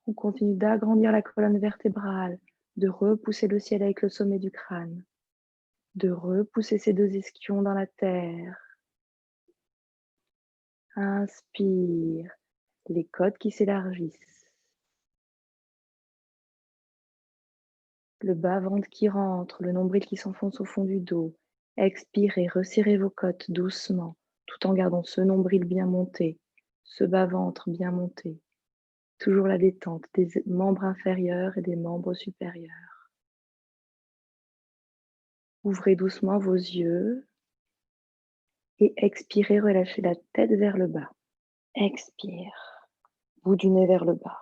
On continue d'agrandir la colonne vertébrale, de repousser le ciel avec le sommet du crâne, de repousser ces deux ischions dans la terre. Inspire, les côtes qui s'élargissent. Le bas-ventre qui rentre, le nombril qui s'enfonce au fond du dos. Expirez, resserrez vos côtes doucement, tout en gardant ce nombril bien monté, ce bas-ventre bien monté. Toujours la détente des membres inférieurs et des membres supérieurs. Ouvrez doucement vos yeux et expirez, relâchez la tête vers le bas. Expire, bout du nez vers le bas.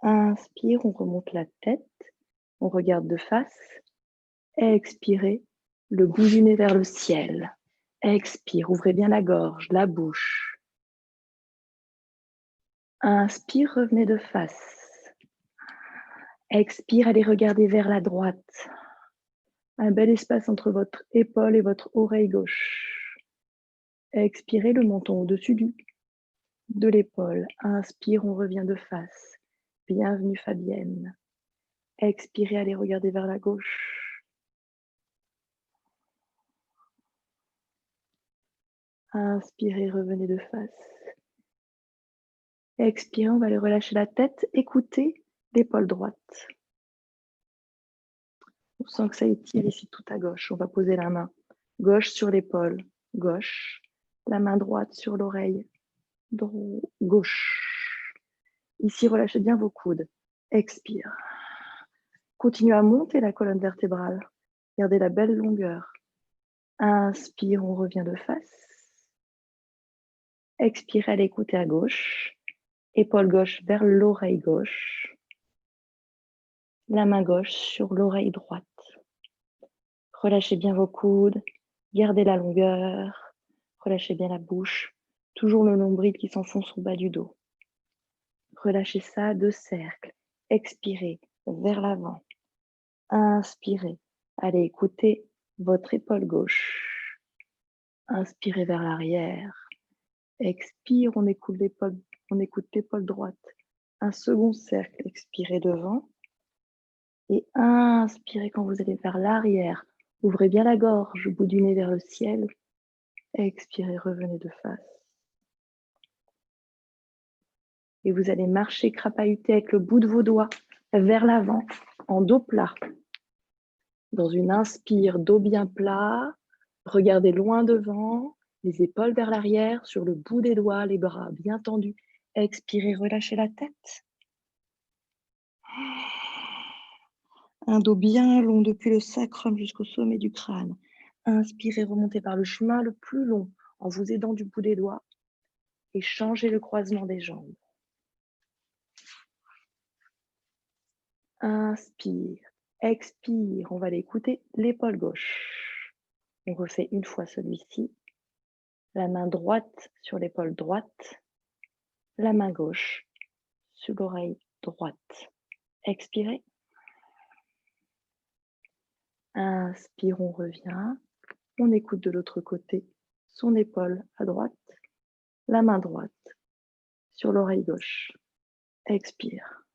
Inspire, on remonte la tête, on regarde de face. Expirez, le bout du nez vers le ciel. Expire, ouvrez bien la gorge, la bouche. Inspire, revenez de face. Expire, allez regarder vers la droite. Un bel espace entre votre épaule et votre oreille gauche. Expirez, le menton au-dessus de l'épaule. Inspire, on revient de face. Bienvenue Fabienne. Expirez, allez regarder vers la gauche. Inspirez, revenez de face. Expirez, on va aller relâcher la tête. Écoutez l'épaule droite. On sent que ça étire ici tout à gauche. On va poser la main gauche sur l'épaule gauche. La main droite sur l'oreille gauche. Ici, relâchez bien vos coudes. Expire. Continuez à monter la colonne vertébrale. Gardez la belle longueur. Inspire, on revient de face. Expirez, allez écouter à gauche. Épaule gauche vers l'oreille gauche. La main gauche sur l'oreille droite. Relâchez bien vos coudes. Gardez la longueur. Relâchez bien la bouche. Toujours le nombril qui s'enfonce au bas du dos. Relâchez ça, 2 cercles. Expirez vers l'avant. Inspirez. Allez écouter votre épaule gauche. Inspirez vers l'arrière. Expire, on écoute l'épaule droite. Un second cercle, expirez devant. Et inspirez quand vous allez vers l'arrière. Ouvrez bien la gorge, bout du nez vers le ciel. Expirez, revenez de face. Et vous allez marcher, crapahuter avec le bout de vos doigts vers l'avant, en dos plat. Dans une inspire, dos bien plat. Regardez loin devant, les épaules vers l'arrière, sur le bout des doigts, les bras bien tendus. Expirez, relâchez la tête. Un dos bien long depuis le sacrum jusqu'au sommet du crâne. Inspirez, remontez par le chemin le plus long en vous aidant du bout des doigts et changez le croisement des jambes. Inspire, expire, on va aller écouter l'épaule gauche. On refait une fois celui-ci. La main droite sur l'épaule droite, la main gauche sur l'oreille droite. Expirez. Inspire, on revient. On écoute de l'autre côté son épaule à droite, la main droite sur l'oreille gauche. Expire.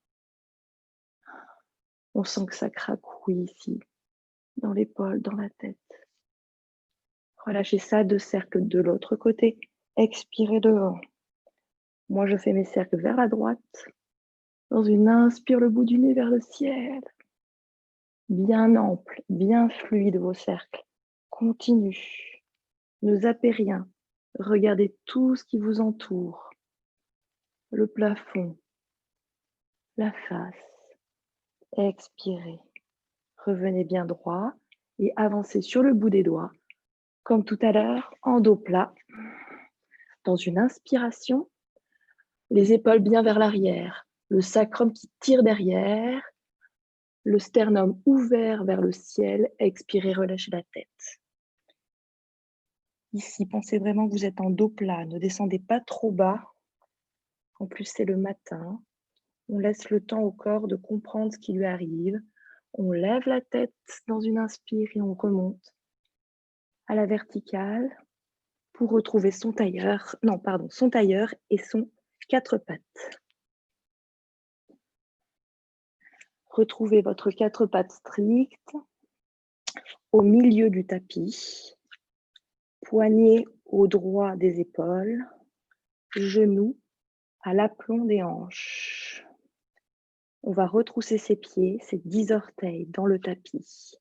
On sent que ça cracouille ici, dans l'épaule, dans la tête. Relâchez ça, 2 cercles de l'autre côté. Expirez devant. Moi, je fais mes cercles vers la droite. Dans une inspire, le bout du nez vers le ciel. Bien ample, bien fluide vos cercles. Continue. Ne zappez rien. Regardez tout ce qui vous entoure. Le plafond, la face. Expirez. Revenez bien droit et avancez sur le bout des doigts, comme tout à l'heure, en dos plat. Dans une inspiration, les épaules bien vers l'arrière, le sacrum qui tire derrière, le sternum ouvert vers le ciel. Expirez, relâchez la tête. Ici, pensez vraiment que vous êtes en dos plat, ne descendez pas trop bas. En plus, c'est le matin. On laisse le temps au corps de comprendre ce qui lui arrive. On lève la tête dans une inspire et on remonte à la verticale pour retrouver son tailleur et son 4 pattes. Retrouvez votre 4 pattes strictes au milieu du tapis. Poignets au droit des épaules. Genoux à l'aplomb des hanches. On va retrousser ses pieds, ses 10 orteils dans le tapis.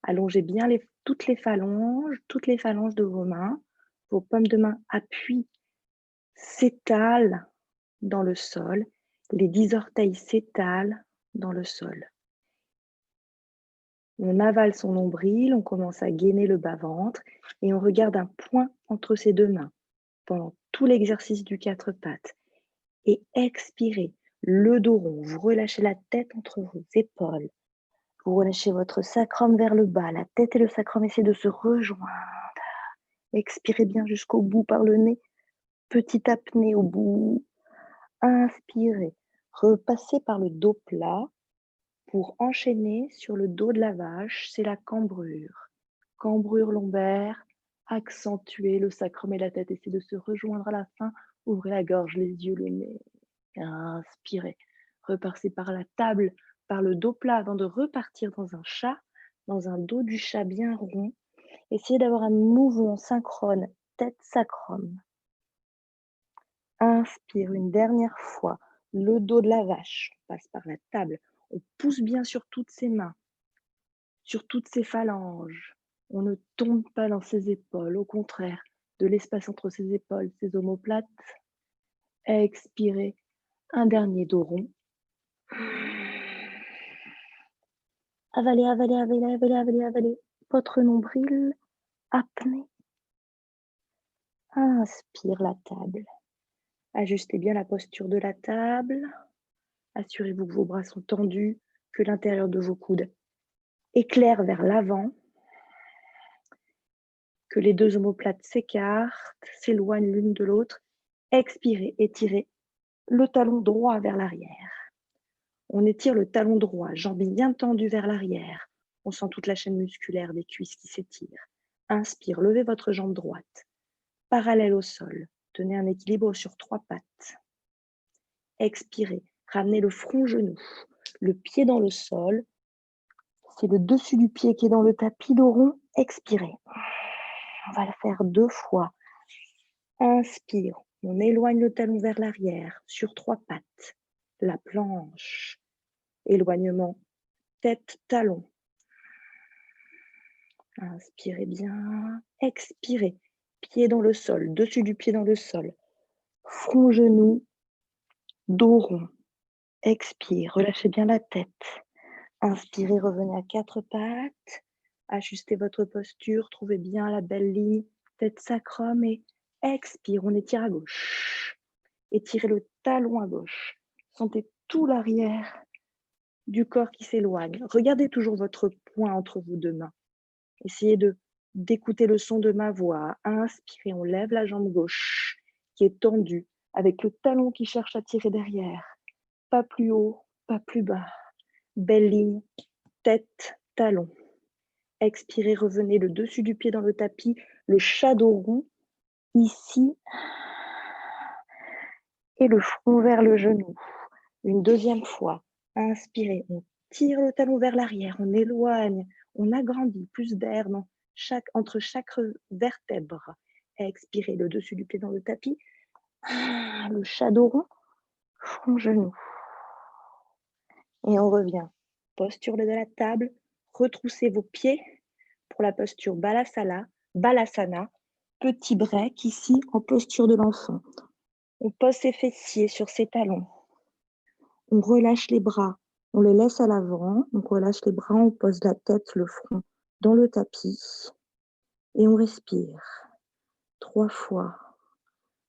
Allongez bien toutes les phalanges de vos mains. Vos paumes de main appuient, s'étalent dans le sol. Les 10 orteils s'étalent dans le sol. On avale son nombril, on commence à gainer le bas-ventre et on regarde un point entre ses deux mains pendant tout l'exercice du 4 pattes. Et expirez, le dos rond, vous relâchez la tête entre vos épaules. Vous relâchez votre sacrum vers le bas, la tête et le sacrum essaient de se rejoindre. Expirez bien jusqu'au bout par le nez, petite apnée au bout. Inspirez, repassez par le dos plat pour enchaîner sur le dos de la vache, c'est la cambrure. Cambrure lombaire, accentuez le sacrum et la tête, essayez de se rejoindre à la fin, ouvrez la gorge, les yeux, le nez. Inspirez, repassez par la table, par le dos plat avant de repartir dans un chat, dans un dos du chat bien rond. Essayez d'avoir un mouvement synchrone, tête-sacrum. Inspire une dernière fois, le dos de la vache, on passe par la table, on pousse bien sur toutes ses mains, sur toutes ses phalanges. On ne tombe pas dans ses épaules, au contraire, de l'espace entre ses épaules, ses omoplates. Expirez, un dernier dos rond. Avalez, avalez, avalez, avalez, avalez, avalez votre nombril, apnée. Inspire la table. Ajustez bien la posture de la table. Assurez-vous que vos bras sont tendus, que l'intérieur de vos coudes éclaire vers l'avant, que les deux omoplates s'écartent, s'éloignent l'une de l'autre. Expirez, étirez le talon droit vers l'arrière. On étire le talon droit, jambes bien tendues vers l'arrière. On sent toute la chaîne musculaire des cuisses qui s'étire. Inspire, levez votre jambe droite, parallèle au sol. Tenez un équilibre sur 3 pattes. Expirez, ramenez le front-genou, le pied dans le sol. C'est le dessus du pied qui est dans le tapis, dos rond. Expirez. On va le faire 2 fois. Inspire, on éloigne le talon vers l'arrière sur 3 pattes. La planche. Éloignement, tête, talon. Inspirez bien. Expirez. Pied dans le sol, dessus du pied dans le sol. Front, genou, dos rond. Expire, relâchez bien la tête. Inspirez, revenez à 4 pattes. Ajustez votre posture, trouvez bien la belle ligne. Tête sacrum et expire, on étire à gauche. Étirez le talon à gauche. Sentez tout l'arrière du corps qui s'éloigne. Regardez toujours votre poing entre vos deux mains. Essayez d'écouter le son de ma voix. Inspirez, on lève la jambe gauche qui est tendue avec le talon qui cherche à tirer derrière. Pas plus haut, pas plus bas. Belle ligne, tête, talon. Expirez, revenez le dessus du pied dans le tapis, le shadow rond ici et le front vers le genou. Une deuxième fois. Inspirez, on tire le talon vers l'arrière, on éloigne, on agrandit plus d'air entre chaque vertèbre. Expirez le dessus du pied dans le tapis, le shadow rond, front genou. Et on revient. Posture de la table, retroussez vos pieds pour la posture Balasana, petit break ici en posture de l'enfant. On pose ses fessiers sur ses talons. On relâche les bras, on les laisse à l'avant, on relâche les bras, on pose la tête, le front dans le tapis et on respire 3 fois.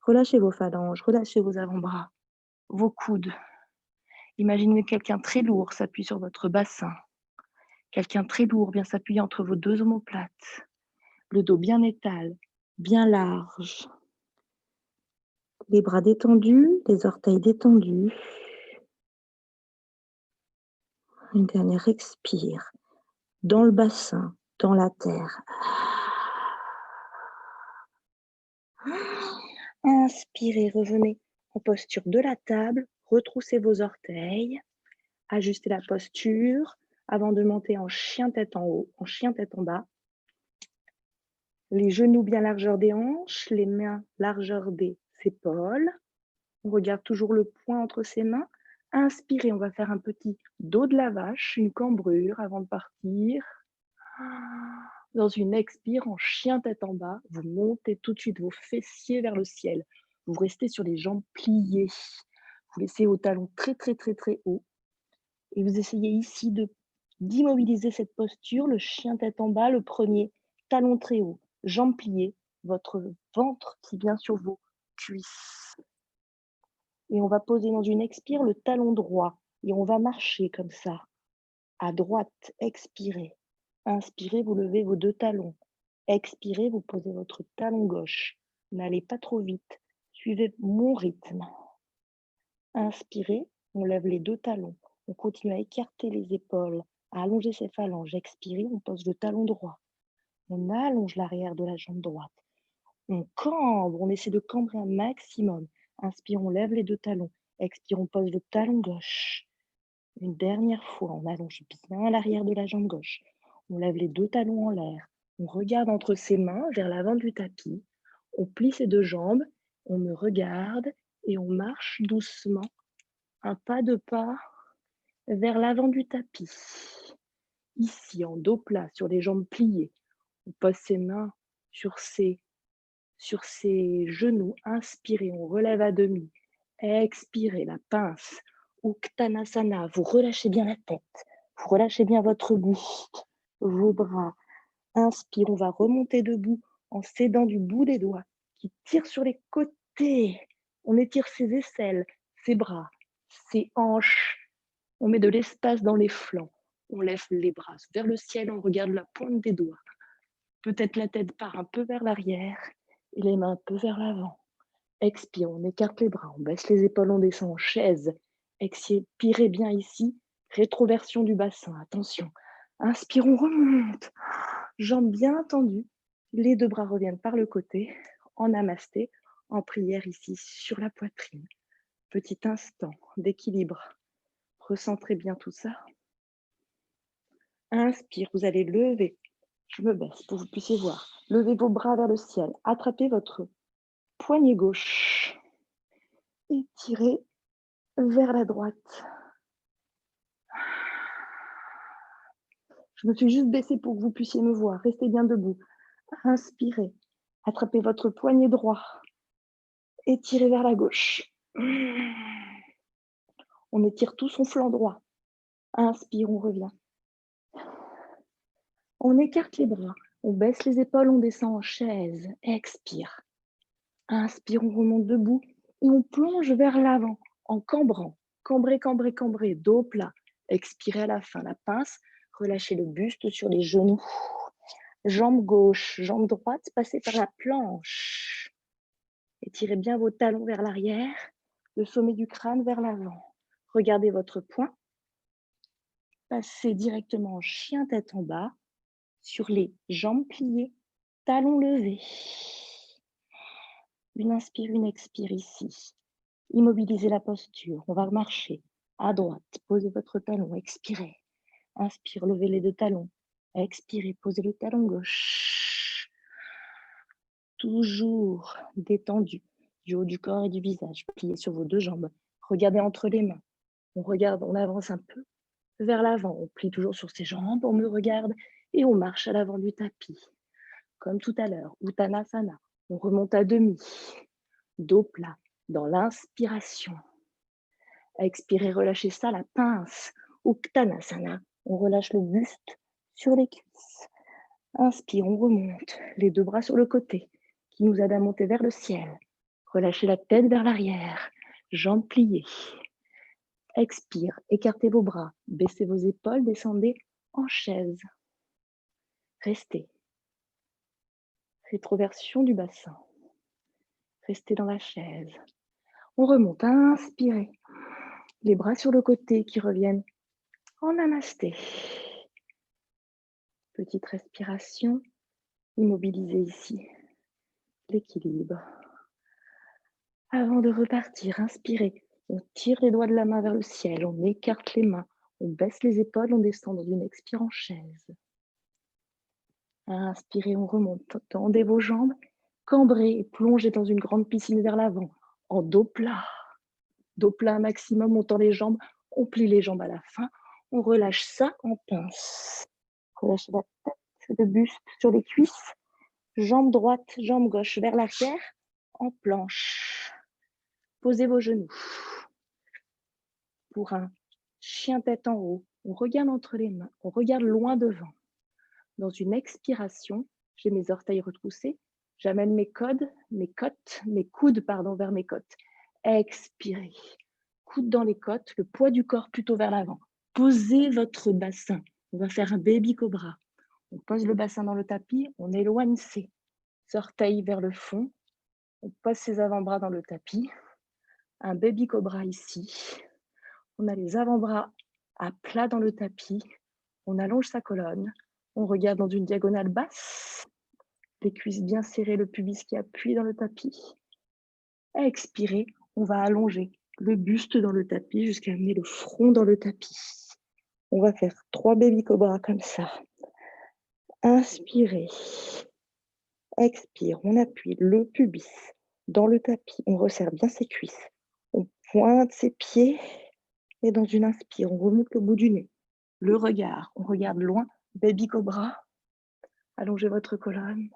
Relâchez vos phalanges, relâchez vos avant-bras, vos coudes. Imaginez quelqu'un très lourd s'appuie sur votre bassin. Quelqu'un très lourd vient s'appuyer entre vos deux omoplates. Le dos bien étal, bien large. Les bras détendus, les orteils détendus. Une dernière expire. Dans le bassin, dans la terre. Inspirez, revenez en posture de la table, Retroussez vos orteils, ajustez la posture avant de monter en chien tête en haut, en chien tête en bas. Les genoux bien largeur des hanches, les mains largeur des épaules. On regarde toujours le poing entre ses mains. Inspirez, on va faire un petit dos de la vache, une cambrure avant de partir. Dans une expire, en chien tête en bas, vous montez tout de suite vos fessiers vers le ciel. Vous restez sur les jambes pliées. Vous laissez vos talons très, très, très, très haut. Et vous essayez ici d'immobiliser cette posture, le chien tête en bas, le premier, talon très haut, jambes pliées, votre ventre qui vient sur vos cuisses. Et on va poser dans une expire le talon droit. Et on va marcher comme ça. À droite, expirez. Inspirez, vous levez vos deux talons. Expirez, vous posez votre talon gauche. N'allez pas trop vite. Suivez mon rythme. Inspirez, on lève les deux talons. On continue à écarter les épaules, à allonger ses phalanges. Expirez, on pose le talon droit. On allonge l'arrière de la jambe droite. On cambre, on essaie de cambrer un maximum. Inspire, on lève les deux talons. Expire, on pose le talon gauche. Une dernière fois, on allonge bien l'arrière de la jambe gauche. On lève les deux talons en l'air. On regarde entre ses mains vers l'avant du tapis. On plie ses deux jambes. On me regarde et on marche doucement, un pas de pas, vers l'avant du tapis. Ici, en dos plat, sur les jambes pliées. On pose ses mains sur ses genoux. Inspirez, on relève à demi. Expirez, la pince. Uttanasana, vous relâchez bien la tête. Vous relâchez bien votre buste, vos bras. Inspire, on va remonter debout en s'aidant du bout des doigts qui tire sur les côtés. On étire ses aisselles, ses bras, ses hanches. On met de l'espace dans les flancs. On lève les bras vers le ciel, on regarde la pointe des doigts. Peut-être la tête part un peu vers l'arrière et les mains un peu vers l'avant. Expire, on écarte les bras, on baisse les épaules, on descend en chaise. Expirez bien ici, rétroversion du bassin, attention. Inspire, on remonte. Jambes bien tendues, les deux bras reviennent par le côté, en namasté, en prière ici sur la poitrine. Petit instant d'équilibre. Recentrez bien tout ça. Inspire, vous allez lever. Je me baisse pour que vous puissiez voir. Levez vos bras vers le ciel. Attrapez votre poignet gauche. Étirez vers la droite. Je me suis juste baissée pour que vous puissiez me voir. Restez bien debout. Inspirez. Attrapez votre poignet droit. Étirez vers la gauche. On étire tout son flanc droit. Inspire, on revient. On écarte les bras. On baisse les épaules, on descend en chaise. Expire. Inspire, on remonte debout. Et on plonge vers l'avant en cambrant. Cambrez, cambrez, cambrez. Dos plat. Expirez à la fin. La pince. Relâchez le buste sur les genoux. Jambe gauche, jambe droite, passez par la planche. Étirez bien vos talons vers l'arrière, le sommet du crâne vers l'avant. Regardez votre poing. Passez directement en chien tête en bas, sur les jambes pliées, talons levés. Une inspire, une expire ici. Immobilisez la posture. On va marcher à droite. Posez votre talon. Expirez. Inspire, levez les deux talons. Expirez, posez le talon gauche. Toujours détendu du haut du corps et du visage. Pliez sur vos deux jambes. Regardez entre les mains. On regarde, on avance un peu vers l'avant. On plie toujours sur ses jambes. On me regarde et on marche à l'avant du tapis. Comme tout à l'heure, Uttanasana. On remonte à demi. Dos plat dans l'inspiration. Expirez, relâchez ça, la pince. Uttanasana. On relâche le buste sur les cuisses. Inspire, on remonte. Les deux bras sur le côté qui nous aide à monter vers le ciel. Relâchez la tête vers l'arrière. Jambes pliées. Expire, écartez vos bras. Baissez vos épaules, descendez en chaise. Restez. Rétroversion du bassin. Restez dans la chaise. On remonte, inspirez. Les bras sur le côté qui reviennent en namasté. Petite respiration. Immobilisez ici l'équilibre. Avant de repartir, inspirez. On tire les doigts de la main vers le ciel, on écarte les mains, on baisse les épaules, on descend dans une expire en chaise. Inspirez, on remonte, tendez vos jambes, cambrez et plongez dans une grande piscine vers l'avant, en dos plat. Dos plat maximum, on tend les jambes, on plie les jambes à la fin, on relâche ça en pince. Relâchez la tête, le buste sur les cuisses, jambe droite, jambe gauche vers l'arrière, en planche. Posez vos genoux. Pour un chien tête en haut, on regarde entre les mains, on regarde loin devant. Dans une expiration, j'ai mes orteils retroussés, j'amène mes coudes vers mes côtes. Expirez. Coudes dans les côtes, le poids du corps plutôt vers l'avant. Posez votre bassin. On va faire un baby cobra. On pose le bassin dans le tapis, on éloigne ses orteils vers le fond. On pose ses avant-bras dans le tapis. Un baby cobra ici. On a les avant-bras à plat dans le tapis. On allonge sa colonne. On regarde dans une diagonale basse. Les cuisses bien serrées, le pubis qui appuie dans le tapis. Expirez, on va allonger le buste dans le tapis jusqu'à amener le front dans le tapis. On va faire 3 baby cobras comme ça. Inspirez. Expire, on appuie le pubis dans le tapis. On resserre bien ses cuisses. On pointe ses pieds. Et dans une inspire, on remonte le bout du nez. Le regard, on regarde loin. Baby cobra. Allongez votre colonne.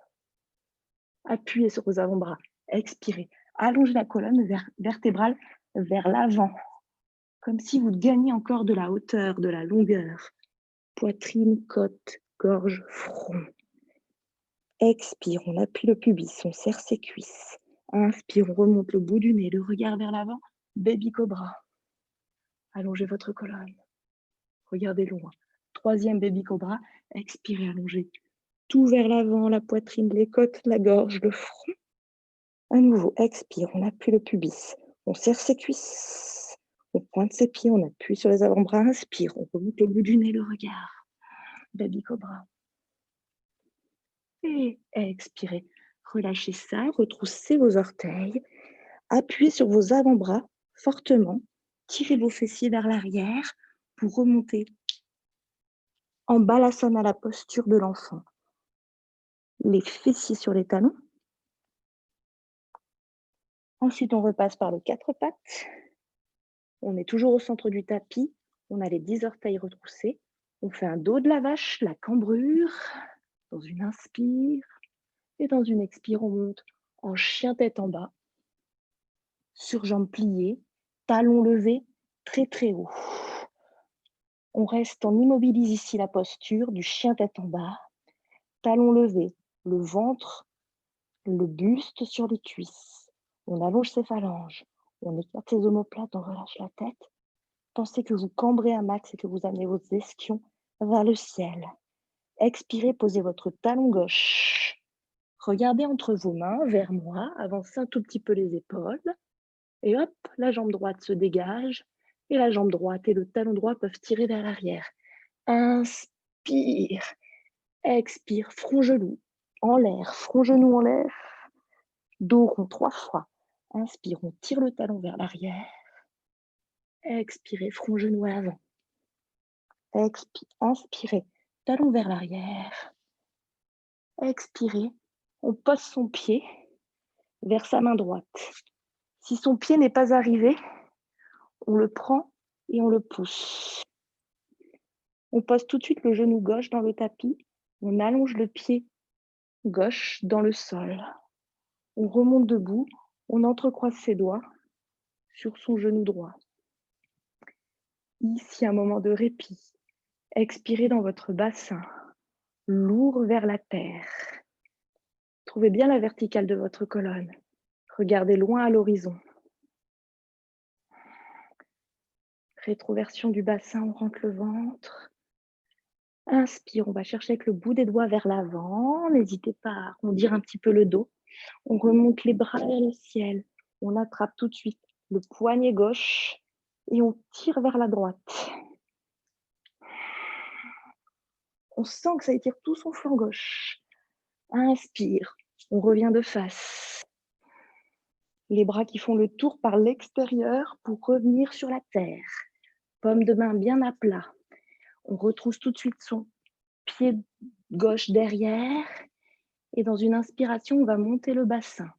Appuyez sur vos avant-bras. Expirez. Allongez la colonne vertébrale vers l'avant. Comme si vous gagnez encore de la hauteur, de la longueur. Poitrine, côte, gorge, front. Expire, on appuie le pubis, on serre ses cuisses. Inspire, on remonte le bout du nez, le regard vers l'avant. Baby cobra. Allongez votre colonne. Regardez loin. 3e baby cobra. Expirez, allongez. Tout vers l'avant, la poitrine, les côtes, la gorge, le front. À nouveau, expire, on appuie le pubis. On serre ses cuisses. On pointe ses pieds, on appuie sur les avant-bras. Inspire, on remonte le bout du nez, le regard. Baby cobra. Et expirez. Relâchez ça, retroussez vos orteils. Appuyez sur vos avant-bras fortement. Tirez vos fessiers vers l'arrière pour remonter en balasana, la posture de l'enfant. Les fessiers sur les talons. Ensuite, on repasse par les 4 pattes. On est toujours au centre du tapis. On a les 10 orteils retroussés. On fait un dos de la vache, la cambrure. Dans une inspire. Et dans une expire, on monte en chien tête en bas. Sur jambes pliées. Talons levés, très très haut. On reste, on immobilise ici la posture du chien tête en bas. Talons levés, le ventre, le buste sur les cuisses. On allonge ses phalanges. On écarte ses omoplates, on relâche la tête. Pensez que vous cambrez un max et que vous amenez vos ischions vers le ciel. Expirez, posez votre talon gauche. Regardez entre vos mains, vers moi. Avancez un tout petit peu les épaules. Et hop, la jambe droite se dégage. Et la jambe droite et le talon droit peuvent tirer vers l'arrière. Inspire. Expire, front-genou en l'air. Front-genou en l'air. Dos rond 3 fois. Inspire, on tire le talon vers l'arrière. Expirez, front-genou à l'avant. Inspirez, talon vers l'arrière. Expirez, on pose son pied vers sa main droite. Si son pied n'est pas arrivé, on le prend et on le pousse. On pose tout de suite le genou gauche dans le tapis. On allonge le pied gauche dans le sol. On remonte debout. On entrecroise ses doigts sur son genou droit. Ici, un moment de répit. Expirez dans votre bassin, lourd vers la terre. Trouvez bien la verticale de votre colonne. Regardez loin à l'horizon. Rétroversion du bassin, on rentre le ventre. Inspire, on va chercher avec le bout des doigts vers l'avant. N'hésitez pas à arrondir un petit peu le dos. On remonte les bras vers le ciel. On attrape tout de suite le poignet gauche et on tire vers la droite. On sent que ça étire tout son flanc gauche. Inspire, on revient de face. Les bras qui font le tour par l'extérieur pour revenir sur la terre. Paume de main bien à plat. On retrousse tout de suite son pied gauche derrière. Et dans une inspiration, on va monter le bassin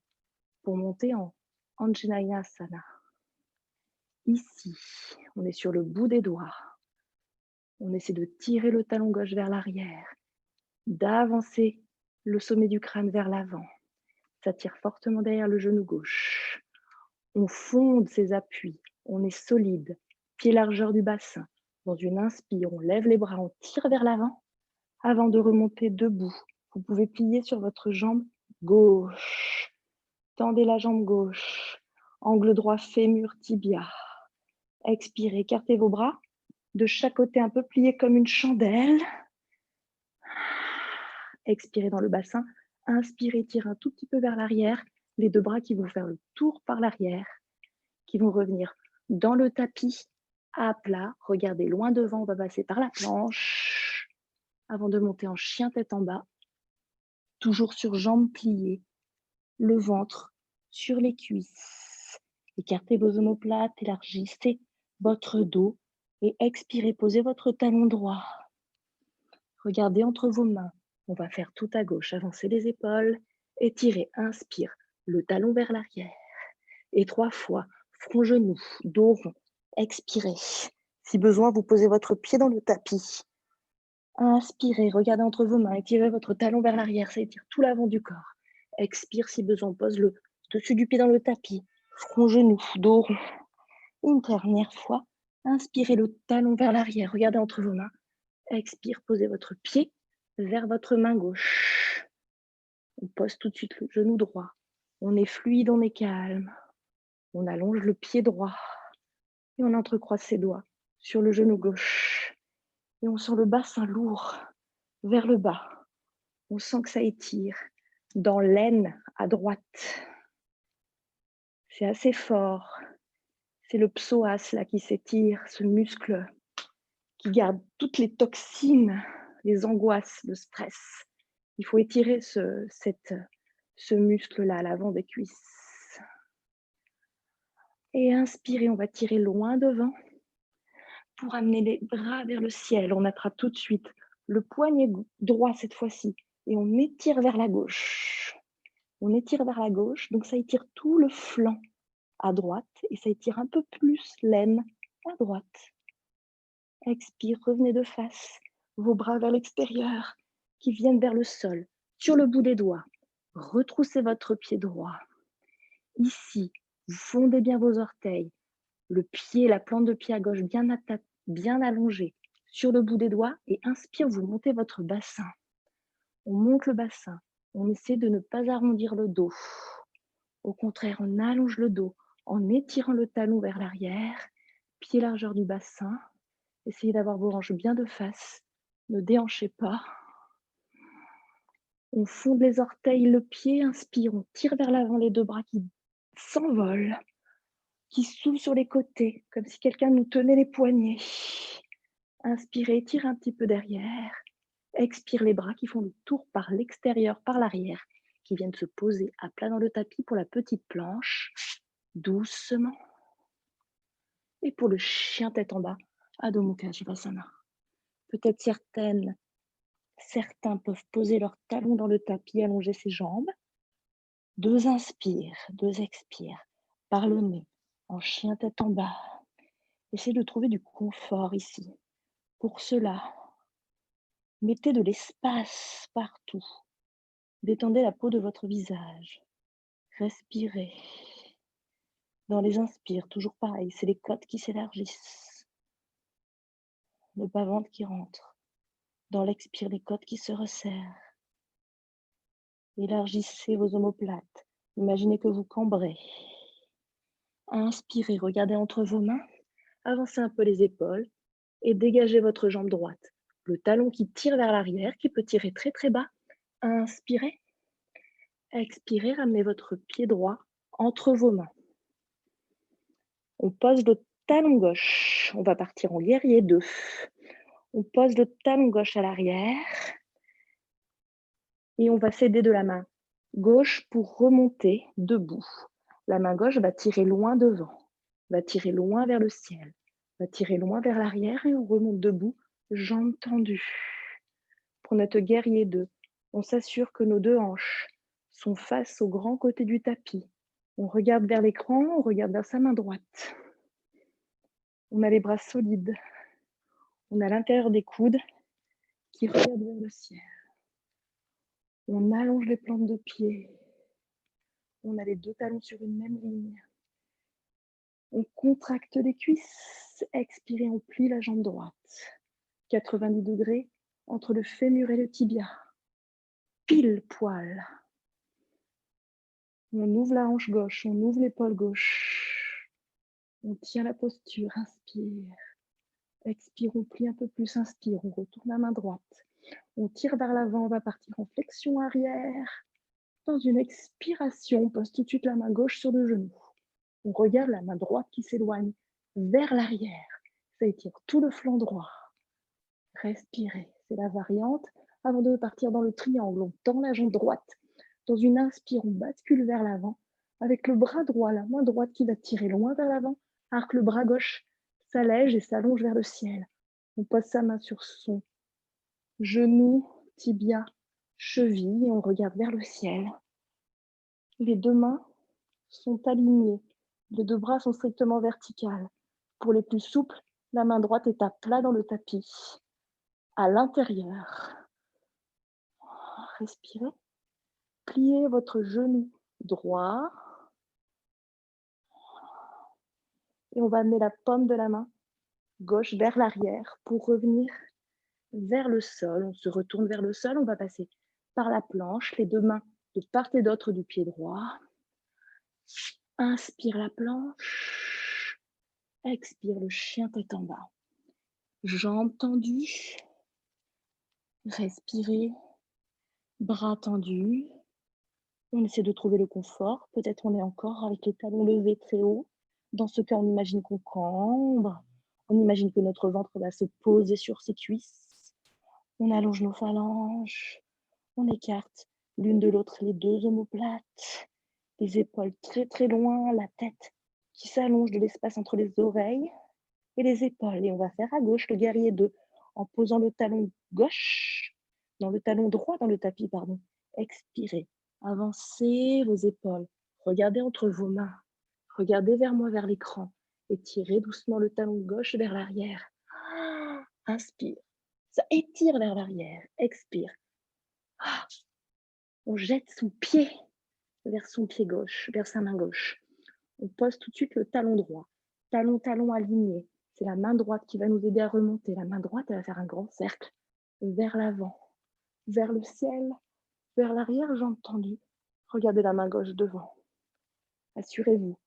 pour monter en Anjaneyasana. Ici, on est sur le bout des doigts. On essaie de tirer le talon gauche vers l'arrière, d'avancer le sommet du crâne vers l'avant. Ça tire fortement derrière le genou gauche. On fonde ses appuis, on est solide, pied largeur du bassin. Dans une inspire, on lève les bras, on tire vers l'avant avant de remonter debout. Vous pouvez plier sur votre jambe gauche. Tendez la jambe gauche. Angle droit, fémur, tibia. Expirez, écartez vos bras. De chaque côté, un peu pliés comme une chandelle. Expirez dans le bassin. Inspirez, tirez un tout petit peu vers l'arrière. Les deux bras qui vont faire le tour par l'arrière, qui vont revenir dans le tapis à plat. Regardez loin devant, on va passer par la planche avant de monter en chien tête en bas. Toujours sur jambes pliées, le ventre sur les cuisses. Écartez vos omoplates, élargissez votre dos et expirez, posez votre talon droit. Regardez entre vos mains. On va faire tout à gauche. Avancez les épaules, étirez, inspire, le talon vers l'arrière. Et 3 fois, front genou, dos rond, expirez. Si besoin, vous posez votre pied dans le tapis. Inspirez, regardez entre vos mains, étirez votre talon vers l'arrière, ça étire tout l'avant du corps. Expire, si besoin, pose le dessus du pied dans le tapis. Front genou, dos rond. Une dernière fois, inspirez le talon vers l'arrière, regardez entre vos mains. Expire, posez votre pied vers votre main gauche. On pose tout de suite le genou droit. On est fluide, on est calme. On allonge le pied droit et on entrecroise ses doigts sur le genou gauche. Et on sent le bassin lourd vers le bas. On sent que ça étire dans l'aine à droite. C'est assez fort. C'est le psoas là qui s'étire, ce muscle qui garde toutes les toxines, les angoisses, le stress. Il faut étirer ce muscle-là à l'avant des cuisses. Et inspirez, on va tirer loin devant pour amener les bras vers le ciel. On attrape tout de suite le poignet droit cette fois-ci et on étire vers la gauche. On étire vers la gauche, donc ça étire tout le flanc à droite et ça étire un peu plus l'aine à droite. Expire, revenez de face, vos bras vers l'extérieur qui viennent vers le sol, sur le bout des doigts. Retroussez votre pied droit. Ici, vous fondez bien vos orteils, le pied, la plante de pied à gauche bien allongée sur le bout des doigts et inspire, vous montez votre bassin. On monte le bassin, on essaie de ne pas arrondir le dos. Au contraire, on allonge le dos en étirant le talon vers l'arrière, pied largeur du bassin. Essayez d'avoir vos hanches bien de face, ne déhanchez pas. On fonde les orteils, le pied, inspire, on tire vers l'avant les deux bras qui s'envolent, qui s'ouvrent sur les côtés, comme si quelqu'un nous tenait les poignets. Inspirez, tire un petit peu derrière. Expire les bras qui font le tour par l'extérieur, par l'arrière, qui viennent se poser à plat dans le tapis pour la petite planche, doucement. Et pour le chien tête en bas, Adho Mukha Svanasana. Peut-être certains peuvent poser leurs talons dans le tapis, allonger ses jambes. 2 inspires, 2 expires, par le nez, en chien tête en bas. Essayez de trouver du confort ici. Pour cela, mettez de l'espace partout. Détendez la peau de votre visage. Respirez. Dans les inspires, toujours pareil, c'est les côtes qui s'élargissent. Le bas-ventre qui rentre. Dans l'expire, les côtes qui se resserrent. Élargissez vos omoplates. Imaginez que vous cambrez. Inspirez, regardez entre vos mains. Avancez un peu les épaules et dégagez votre jambe droite. Le talon qui tire vers l'arrière, qui peut tirer très très bas. Inspirez. Expirez, ramenez votre pied droit entre vos mains. On pose le talon gauche. On va partir en guerrier 2. On pose le talon gauche à l'arrière. Et on va s'aider de la main gauche pour remonter debout. La main gauche va tirer loin devant, va tirer loin vers le ciel, va tirer loin vers l'arrière et on remonte debout, jambes tendues. Pour notre guerrier 2, on s'assure que nos deux hanches sont face au grand côté du tapis. On regarde vers l'écran, on regarde vers sa main droite. On a les bras solides. On a l'intérieur des coudes qui regarde vers le ciel. On allonge les plantes de pied. On a les deux talons sur une même ligne. On contracte les cuisses. Expirez, on plie la jambe droite. 90 degrés entre le fémur et le tibia. Pile poil. On ouvre la hanche gauche, on ouvre l'épaule gauche. On tient la posture, inspire. Expire, on plie un peu plus, inspire, on retourne la main droite. On tire vers l'avant, on va partir en flexion arrière. Dans une expiration, on pose tout de suite la main gauche sur le genou. On regarde la main droite qui s'éloigne vers l'arrière. Ça étire tout le flanc droit. Respirez, c'est la variante. Avant de partir dans le triangle, on tend la jambe droite. Dans une inspire, on bascule vers l'avant. Avec le bras droit, la main droite qui va tirer loin vers l'avant. Arc le bras gauche, s'allège et s'allonge vers le ciel. On pose sa main sur son genou, tibia, cheville et on regarde vers le ciel. Les deux mains sont alignées. Les deux bras sont strictement verticales. Pour les plus souples, la main droite est à plat dans le tapis. À l'intérieur. Respirez. Pliez votre genou droit. Et on va amener la paume de la main gauche vers l'arrière pour revenir vers le sol. On se retourne vers le sol. On va passer par la planche, les deux mains de part et d'autre du pied droit. Inspire la planche. Expire le chien tête en bas. Jambes tendues. Respirez. Bras tendus. On essaie de trouver le confort. Peut-être on est encore avec les talons levés très haut. Dans ce cas, on imagine qu'on cambre. On imagine que notre ventre va se poser sur ses cuisses. On allonge nos phalanges. On écarte l'une de l'autre les deux omoplates. Les épaules très très loin. La tête qui s'allonge de l'espace entre les oreilles et les épaules. Et on va faire à gauche le guerrier 2 en posant le talon gauche dans le talon droit dans le tapis, pardon. Expirez. Avancez vos épaules. Regardez entre vos mains. Regardez vers moi, vers l'écran. Étirez doucement le talon gauche vers l'arrière. Inspire. Ça étire vers l'arrière. Expire. On jette son pied vers son pied gauche, vers sa main gauche. On pose tout de suite le talon droit. Talon, talon aligné. C'est la main droite qui va nous aider à remonter. La main droite, elle va faire un grand cercle vers l'avant, vers le ciel, vers l'arrière, jambes tendues. Regardez la main gauche devant. Assurez-vous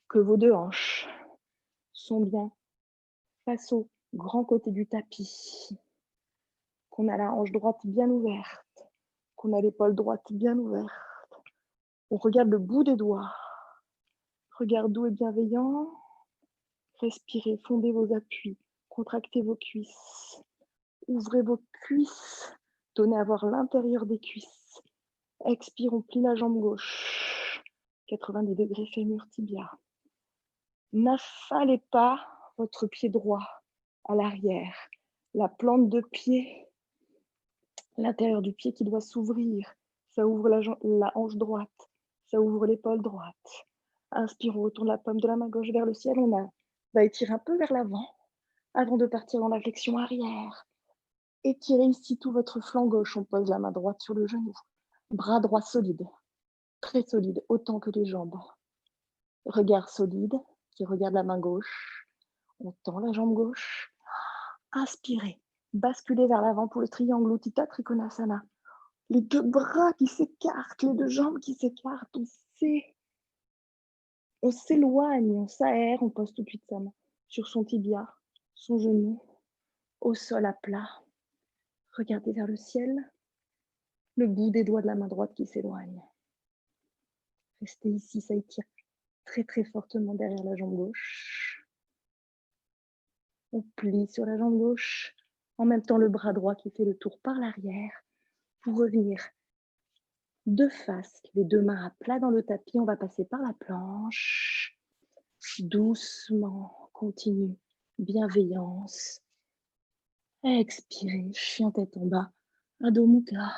que vos deux hanches sont bien face au grand côté du tapis, qu'on a la hanche droite bien ouverte, qu'on a l'épaule droite bien ouverte. On regarde le bout des doigts. Regard doux et bienveillant. Respirez, fondez vos appuis, contractez vos cuisses. Ouvrez vos cuisses, donnez à voir l'intérieur des cuisses. Expire, on plie la jambe gauche. 90 degrés fémur tibia. N'affalez pas votre pied droit à l'arrière. La plante de pied, l'intérieur du pied qui doit s'ouvrir. Ça ouvre la hanche droite. Ça ouvre l'épaule droite. Inspire, on retourne la paume de la main gauche vers le ciel. On va étirer un peu vers l'avant avant de partir dans la flexion arrière. Étirez ici tout votre flanc gauche. On pose la main droite sur le genou. Bras droit solide, très solide, autant que les jambes. Regard solide qui regarde la main gauche. On tend la jambe gauche. Inspirez. Basculez vers l'avant pour le triangle Utthita Trikonasana. Les deux bras qui s'écartent, les deux jambes qui s'écartent. On s'éloigne, on s'aère, on pose tout de suite sa main sur son tibia, son genou, au sol à plat. Regardez vers le ciel, le bout des doigts de la main droite qui s'éloigne. Restez ici, ça étire très très fortement derrière la jambe gauche. On plie sur la jambe gauche, en même temps le bras droit qui fait le tour par l'arrière pour revenir de face, les deux mains à plat dans le tapis. On va passer par la planche. Doucement, continue. Bienveillance. Expirez, chien tête en bas. Adho Mukha.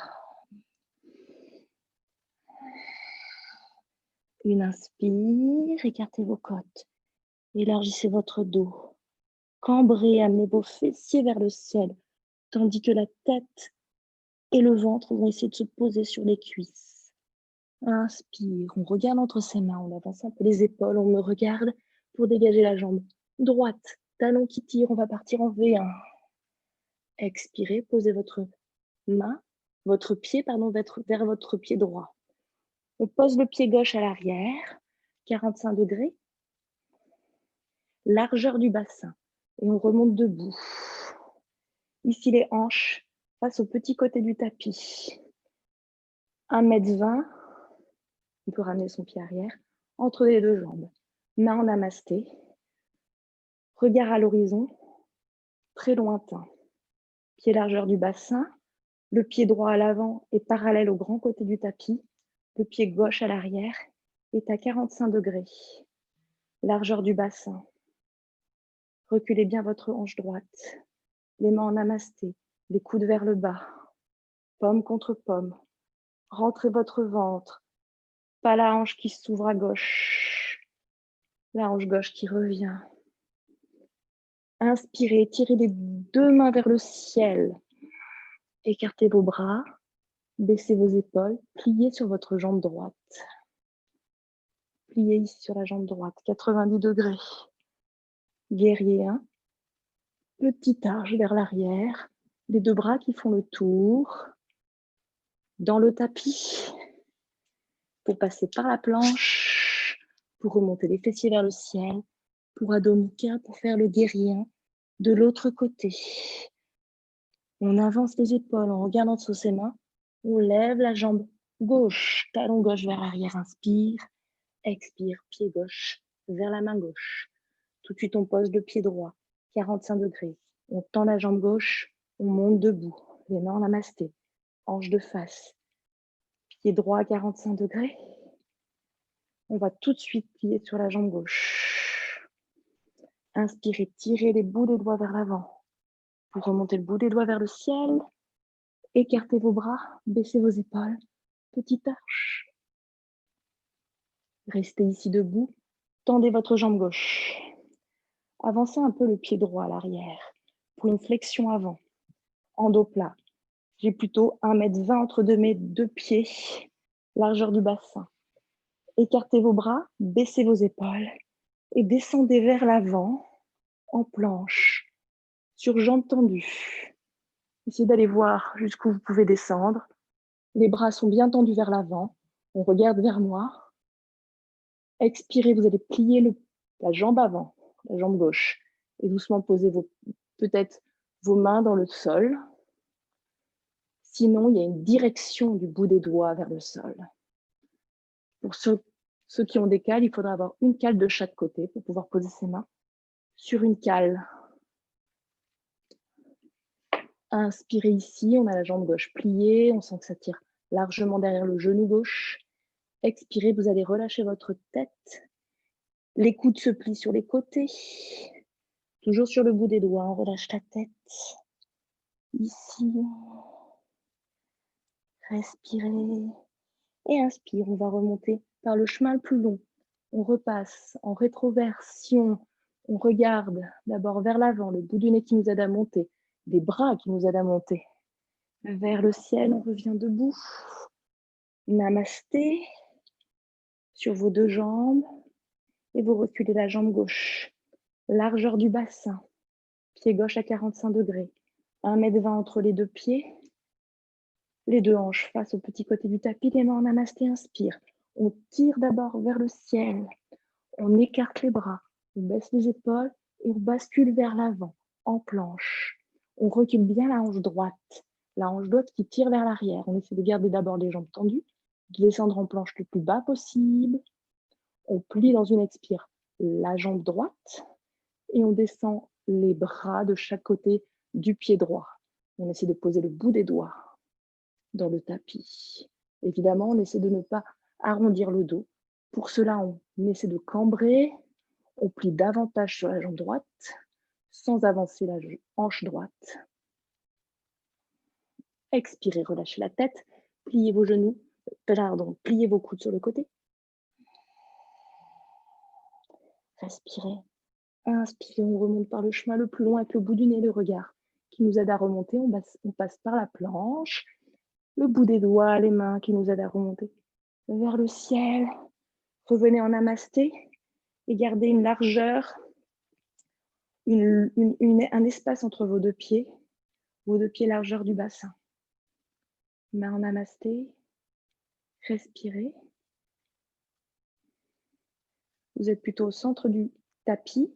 Une inspire, écartez vos côtes. Élargissez votre dos. Cambrez, amenez vos fessiers vers le ciel, tandis que la tête et le ventre vont essayer de se poser sur les cuisses. Inspire, on regarde entre ses mains, on avance un peu les épaules, on me regarde pour dégager la jambe droite. Talon qui tire, on va partir en V1. Expirez, posez votre main, votre pied, pardon, vers votre pied droit. On pose le pied gauche à l'arrière, 45 degrés, largeur du bassin, et on remonte debout. Ici, les hanches face au petit côté du tapis. 1,20 m, on peut ramener son pied arrière, entre les deux jambes. Main en namasté, regard à l'horizon, très lointain. Pied largeur du bassin, le pied droit à l'avant est parallèle au grand côté du tapis, le pied gauche à l'arrière est à 45 degrés. Largeur du bassin. Reculez bien votre hanche droite, les mains en namasté, les coudes vers le bas, paume contre paume. Rentrez votre ventre, pas la hanche qui s'ouvre à gauche, la hanche gauche qui revient. Inspirez, tirez les deux mains vers le ciel. Écartez vos bras, baissez vos épaules, pliez sur votre jambe droite. Pliez ici sur la jambe droite, 90 degrés. Guerrier 1. Petit arche vers l'arrière, les deux bras qui font le tour. Dans le tapis, pour passer par la planche, pour remonter les fessiers vers le ciel, pour Adho Mukha, pour faire le guerrier 1. De l'autre côté, on avance les épaules en regardant sous ses mains. On lève la jambe gauche, talon gauche vers l'arrière, inspire. Expire, pied gauche vers la main gauche. Tout de suite, on pose le pied droit, 45 degrés. On tend la jambe gauche, on monte debout, les mains en namasté, hanche de face. Pied droit à 45 degrés. On va tout de suite plier sur la jambe gauche. Inspirez, tirez les bouts des doigts vers l'avant. Vous remontez le bout des doigts vers le ciel. Écartez vos bras, baissez vos épaules. Petite arche. Restez ici debout. Tendez votre jambe gauche. Avancez un peu le pied droit à l'arrière pour une flexion avant. En dos plat. J'ai plutôt 1,20 m entre mes deux pieds. Largeur du bassin. Écartez vos bras, baissez vos épaules et descendez vers l'avant en planche, sur jambes tendues. Essayez d'aller voir jusqu'où vous pouvez descendre. Les bras sont bien tendus vers l'avant. On regarde vers moi. Expirez, vous allez plier la jambe avant, la jambe gauche. Et doucement posez peut-être vos mains dans le sol. Sinon, il y a une direction du bout des doigts vers le sol. Pour ceux qui ont des cales, il faudra avoir une cale de chaque côté pour pouvoir poser ses mains sur une cale. Inspirez ici, on a la jambe gauche pliée, on sent que ça tire largement derrière le genou gauche. Expirez, vous allez relâcher votre tête. Les coudes se plient sur les côtés. Toujours sur le bout des doigts, on relâche la tête. Ici. Respirez. Et inspire, on va remonter par le chemin le plus long. On repasse en rétroversion. On regarde d'abord vers l'avant, le bout du nez qui nous aide à monter, des bras qui nous aident à monter. Vers le ciel, on revient debout. Namasté. Sur vos deux jambes. Et vous reculez la jambe gauche. Largeur du bassin. Pied gauche à 45 degrés. 1,20 m entre les deux pieds. Les deux hanches face au petit côté du tapis. Les mains en namasté, inspire. On tire d'abord vers le ciel. On écarte les bras. On baisse les épaules et on bascule vers l'avant, en planche. On recule bien la hanche droite. La hanche droite qui tire vers l'arrière. On essaie de garder d'abord les jambes tendues, de descendre en planche le plus bas possible. On plie dans une expire la jambe droite et on descend les bras de chaque côté du pied droit. On essaie de poser le bout des doigts dans le tapis. Évidemment, on essaie de ne pas arrondir le dos. Pour cela, on essaie de cambrer, on plie davantage sur la jambe droite, sans avancer la hanche droite. Expirez, relâchez la tête, pliez vos genoux, pliez vos coudes sur le côté. Respirez. Inspirez, on remonte par le chemin le plus loin avec le bout du nez, le regard qui nous aide à remonter. On passe par la planche, le bout des doigts, les mains qui nous aident à remonter vers le ciel. Revenez en namasté et gardez une largeur, un espace entre vos deux pieds largeur du bassin. Main en namasté, respirez. Vous êtes plutôt au centre du tapis.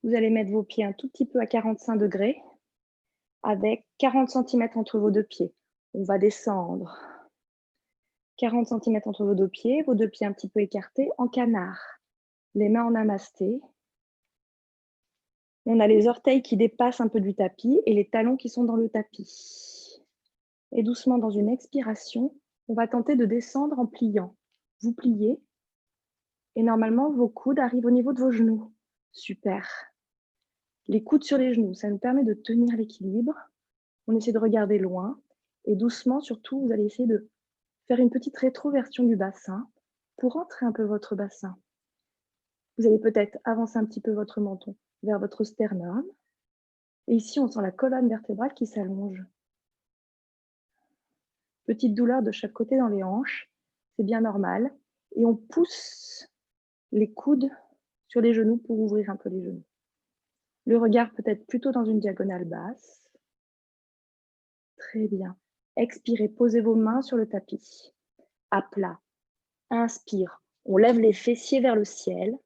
Vous allez mettre vos pieds un tout petit peu à 45 degrés avec 40 cm entre vos deux pieds. On va descendre 40 cm entre vos deux pieds un petit peu écartés en canard. Les mains en namasté. On a les orteils qui dépassent un peu du tapis et les talons qui sont dans le tapis. Et doucement, dans une expiration, on va tenter de descendre en pliant. Vous pliez et normalement, vos coudes arrivent au niveau de vos genoux. Super. Les coudes sur les genoux, ça nous permet de tenir l'équilibre. On essaie de regarder loin et doucement, surtout, vous allez essayer de faire une petite rétroversion du bassin pour rentrer un peu votre bassin. Vous allez peut-être avancer un petit peu votre menton vers votre sternum. Et ici, on sent la colonne vertébrale qui s'allonge. Petite douleur de chaque côté dans les hanches, c'est bien normal. Et on pousse les coudes sur les genoux pour ouvrir un peu les genoux. Le regard peut être plutôt dans une diagonale basse. Très bien. Expirez, posez vos mains sur le tapis, à plat. Inspire, on lève les fessiers vers le ciel.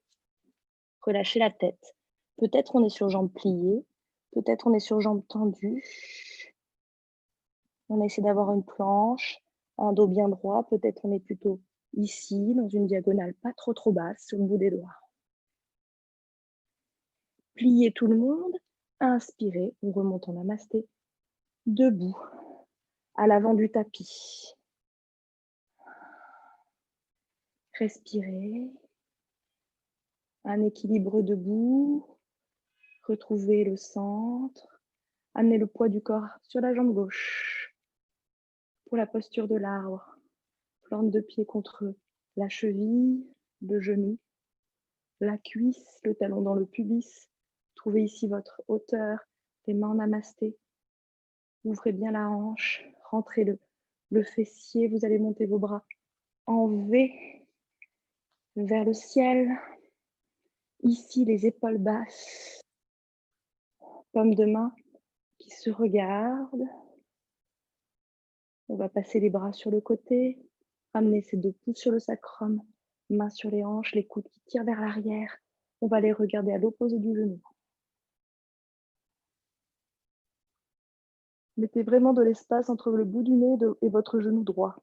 Relâchez la tête. Peut-être on est sur jambes pliées, peut-être on est sur jambes tendues. On essaie d'avoir une planche, un dos bien droit. Peut-être on est plutôt ici, dans une diagonale pas trop basse, sur le bout des doigts. Pliez tout le monde. Inspirez, on remonte en namasté. Debout, à l'avant du tapis. Respirez. Un équilibre debout. Retrouvez le centre. Amenez le poids du corps sur la jambe gauche. Pour la posture de l'arbre, plante de pied contre la cheville, le genou, la cuisse, le talon dans le pubis. Trouvez ici votre hauteur, les mains en namasté. Ouvrez bien la hanche, rentrez le fessier. Vous allez monter vos bras en V vers le ciel. Ici, les épaules basses, paume de main qui se regardent. On va passer les bras sur le côté, ramener ses deux pouces sur le sacrum, mains sur les hanches, les coudes qui tirent vers l'arrière. On va les regarder à l'opposé du genou. Mettez vraiment de l'espace entre le bout du nez et votre genou droit.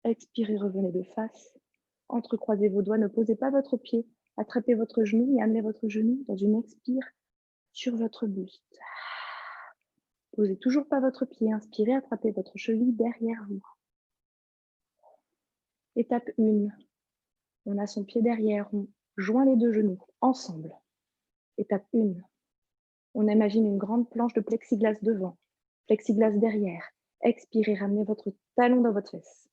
Expirez, revenez de face. Entrecroisez vos doigts, ne posez pas votre pied. Attrapez votre genou et amenez votre genou dans une expire sur votre buste. Posez toujours pas votre pied. Inspirez, attrapez votre cheville derrière vous. Étape 1. On a son pied derrière, on joint les deux genoux ensemble. Étape 1. On imagine une grande planche de plexiglas devant, plexiglas derrière. Expirez, ramenez votre talon dans votre fesse.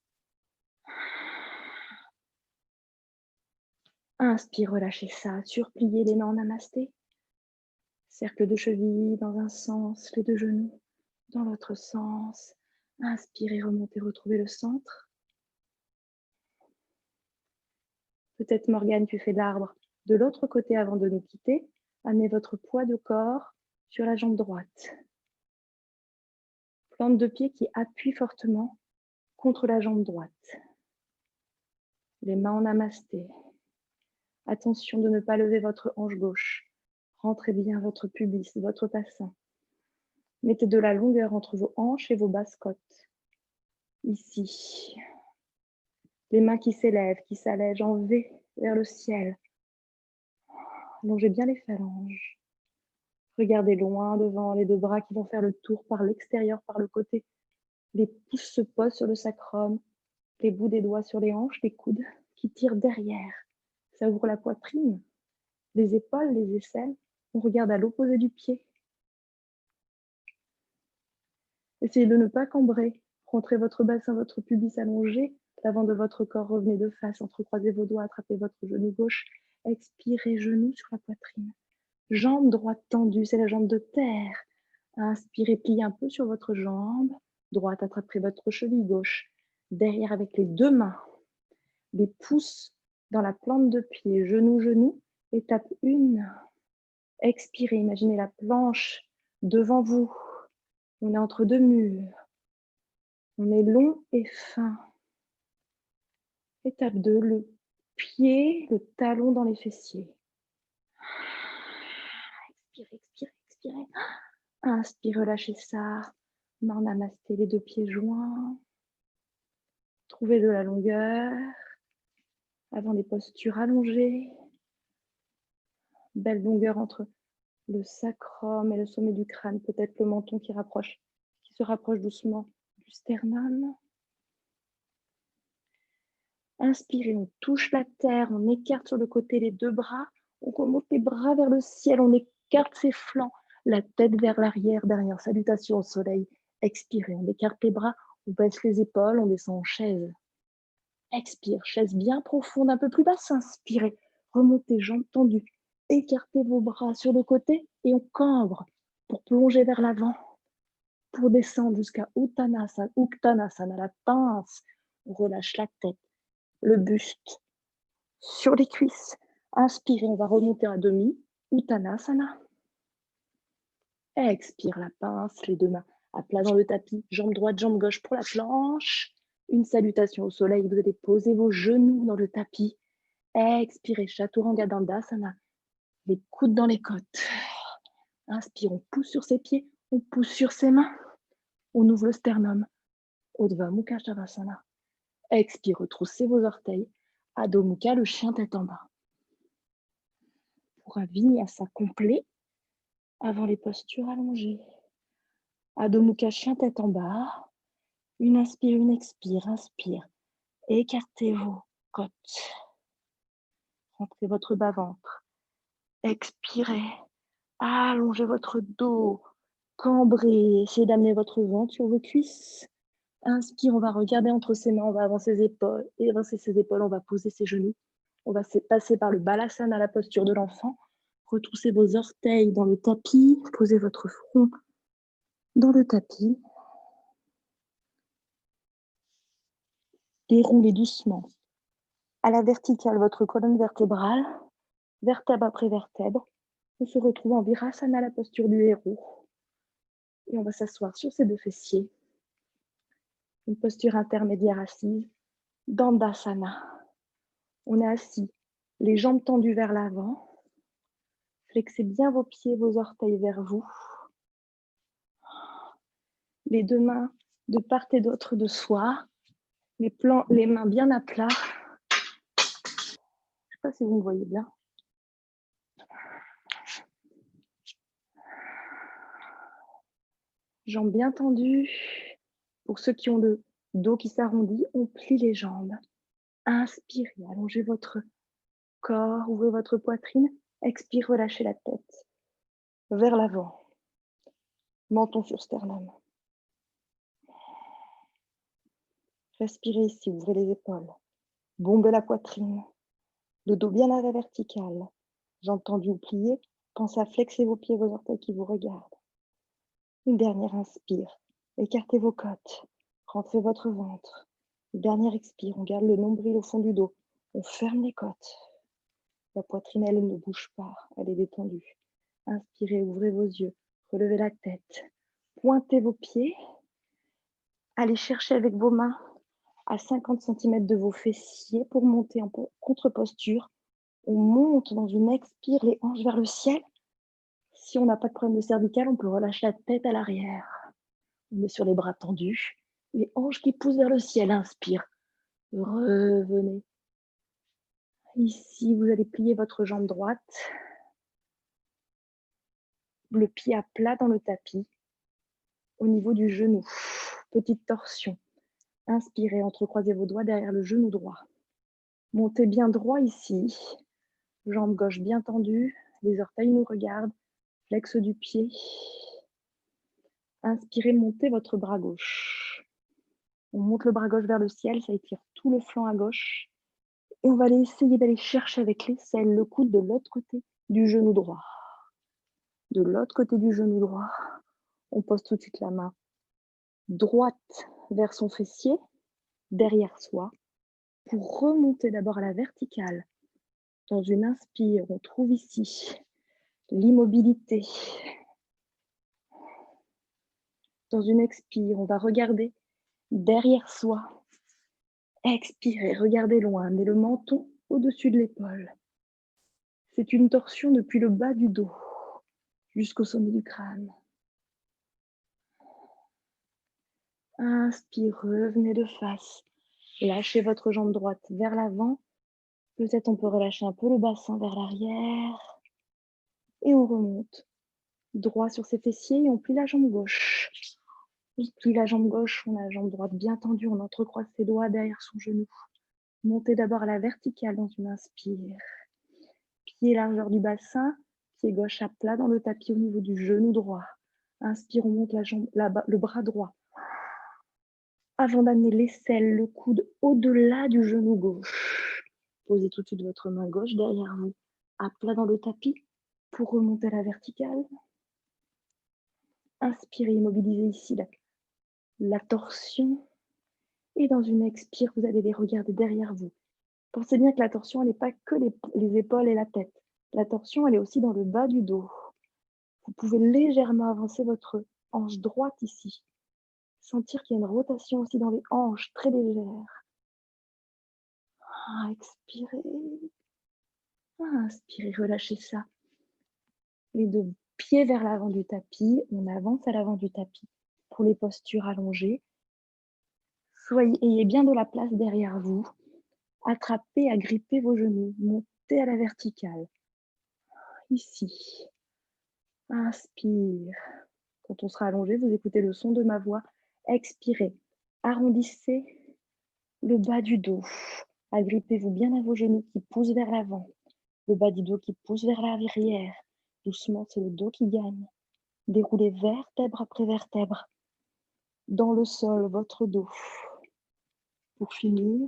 Inspire, relâchez ça. Surpliez les mains en namasté. Cercle de cheville dans un sens, les deux genoux dans l'autre sens. Inspirez, remontez, retrouvez le centre. Peut-être Morgane, tu fais l'arbre de l'autre côté avant de nous quitter. Amenez votre poids de corps sur la jambe droite. Plante de pied qui appuie fortement contre la jambe droite. Les mains en namasté. Attention de ne pas lever votre hanche gauche. Rentrez bien votre pubis, votre bassin. Mettez de la longueur entre vos hanches et vos basses côtes. Ici. Les mains qui s'élèvent, qui s'allègent en V vers le ciel. Allongez bien les phalanges. Regardez loin devant les deux bras qui vont faire le tour par l'extérieur, par le côté. Les pouce se pose sur le sacrum, les bouts des doigts sur les hanches, les coudes qui tirent derrière. Ça ouvre la poitrine, les épaules, les aisselles. On regarde à l'opposé du pied. Essayez de ne pas cambrer. Rentrez votre bassin, votre pubis allongé. L'avant de votre corps, revenez de face, entrecroisez vos doigts, attrapez votre genou gauche. Expirez, genou sur la poitrine. Jambe droite tendue, c'est la jambe de terre. Inspirez, pliez un peu sur votre jambe. Droite, attrapez votre cheville gauche. Derrière avec les deux mains. Les pouces dans la plante de pied, genou, genou. Étape 1. Expirez, imaginez la planche devant vous. On est entre deux murs. On est long et fin. Étape 2, le pied, le talon dans les fessiers. Expirez, expirez, expirez. Inspire, relâchez ça. Namasté, les deux pieds joints. Trouvez de la longueur. Avant les postures allongées. Belle longueur entre le sacrum et le sommet du crâne. Peut-être le menton qui se rapproche doucement du sternum. Inspirez, on touche la terre, on écarte sur le côté les deux bras. On remonte les bras vers le ciel, on écarte ses flancs, la tête vers l'arrière, derrière. Salutation au soleil. Expirez, on écarte les bras, on baisse les épaules, on descend en chaise. Expire, chaise bien profonde, un peu plus basse. Inspirez, remontez, jambes tendues. Écartez vos bras sur le côté et on cambre pour plonger vers l'avant, pour descendre jusqu'à Uttanasana, la pince. On relâche la tête, le buste sur les cuisses. Inspirez, on va remonter à demi, Uttanasana. Expire, la pince, les deux mains à plat dans le tapis, jambe droite, jambe gauche pour la planche. Une salutation au soleil, vous allez poser vos genoux dans le tapis. Expirez, Chaturanga Dandasana, les coudes dans les côtes. Inspire, on pousse sur ses pieds, on pousse sur ses mains. On ouvre le sternum. Urdhva Mukha Shavasana. Expire, retroussez vos orteils. Adho Mukha, le chien tête en bas. Pour un vinyasa complet, avant les postures allongées. Adho Mukha, chien tête en bas. Une inspire, une expire. Inspire. Écartez vos côtes. Rentrez votre bas-ventre. Expirez. Allongez votre dos. Cambrez. Essayez d'amener votre ventre sur vos cuisses. Inspire, on va regarder entre ses mains, on va avancer ses épaules. Et avancer ses épaules, on va poser ses genoux. On va passer par le balasana, la posture de l'enfant. Retroussez vos orteils dans le tapis. Posez votre front dans le tapis. Déroulez doucement à la verticale votre colonne vertébrale, vertèbre après vertèbre. On se retrouve en virasana, la posture du héros. Et on va s'asseoir sur ses deux fessiers. Une posture intermédiaire assise, Dandasana. On est assis, les jambes tendues vers l'avant. Flexez bien vos pieds, vos orteils vers vous. Les deux mains de part et d'autre de soi. Les mains bien à plat. Je ne sais pas si vous me voyez bien. Jambes bien tendues. Pour ceux qui ont le dos qui s'arrondit, on plie les jambes. Inspirez, allongez votre corps, ouvrez votre poitrine. Expire, relâchez la tête vers l'avant. Menton sur sternum. Respirez ici, ouvrez les épaules. Bombez la poitrine. Le dos bien à la verticale. Jambes tendues ou pliées. Pensez à flexer vos pieds, vos orteils qui vous regardent. Une dernière inspire. Écartez vos côtes. Rentrez votre ventre. Une dernière expire. On garde le nombril au fond du dos. On ferme les côtes. La poitrine, elle ne bouge pas. Elle est détendue. Inspirez, ouvrez vos yeux. Relevez la tête. Pointez vos pieds. Allez chercher avec vos mains à 50 cm de vos fessiers pour monter en contre-posture. On monte dans une expire, les hanches vers le ciel. Si on n'a pas de problème de cervical, on peut relâcher la tête à l'arrière. On est sur les bras tendus, les hanches qui poussent vers le ciel. Inspire. Revenez. Ici, vous allez plier votre jambe droite. Le pied à plat dans le tapis, au niveau du genou. Petite torsion. Inspirez, entrecroisez vos doigts derrière le genou droit. Montez bien droit ici. Jambe gauche bien tendue. Les orteils nous regardent. Flexe du pied. Inspirez, montez votre bras gauche. On monte le bras gauche vers le ciel, ça étire tout le flanc à gauche. Et on va essayer d'aller chercher avec l'aisselle le coude de l'autre côté du genou droit. De l'autre côté du genou droit, on pose tout de suite la main droite vers son fessier, derrière soi, pour remonter d'abord à la verticale. Dans une inspire, on trouve ici l'immobilité. Dans une expire, on va regarder derrière soi. Expirez, regardez loin, amenez le menton au-dessus de l'épaule. C'est une torsion depuis le bas du dos jusqu'au sommet du crâne. Inspire, revenez de face. Lâchez votre jambe droite vers l'avant. Peut-être on peut relâcher un peu le bassin vers l'arrière. Et on remonte. Droit sur ses fessiers et on plie la jambe gauche. On plie la jambe gauche, on a la jambe droite bien tendue, on entrecroise ses doigts derrière son genou. Montez d'abord à la verticale dans une inspire. Pied largeur du bassin, pied gauche à plat dans le tapis au niveau du genou droit. Inspire, on monte le bras droit. Avant d'amener l'aisselle, le coude au-delà du genou gauche. Posez tout de suite votre main gauche derrière vous, à plat dans le tapis, pour remonter à la verticale. Inspirez, immobilisez ici la torsion. Et dans une expire, vous allez les regarder derrière vous. Pensez bien que la torsion, elle n'est pas que les épaules et la tête. La torsion, elle est aussi dans le bas du dos. Vous pouvez légèrement avancer votre hanche droite ici. Sentir qu'il y a une rotation aussi dans les hanches, très légère. Expirez. Inspirez, relâchez ça. Les deux pieds vers l'avant du tapis. On avance à l'avant du tapis pour les postures allongées. Ayez bien de la place derrière vous. Attrapez, agrippez vos genoux. Montez à la verticale. Ici. Inspire. Quand on sera allongé, vous écoutez le son de ma voix. Expirez. Arrondissez le bas du dos. Agrippez-vous bien à vos genoux qui poussent vers l'avant. Le bas du dos qui pousse vers l'arrière. Doucement, c'est le dos qui gagne. Déroulez vertèbre après vertèbre. Dans le sol, votre dos. Pour finir,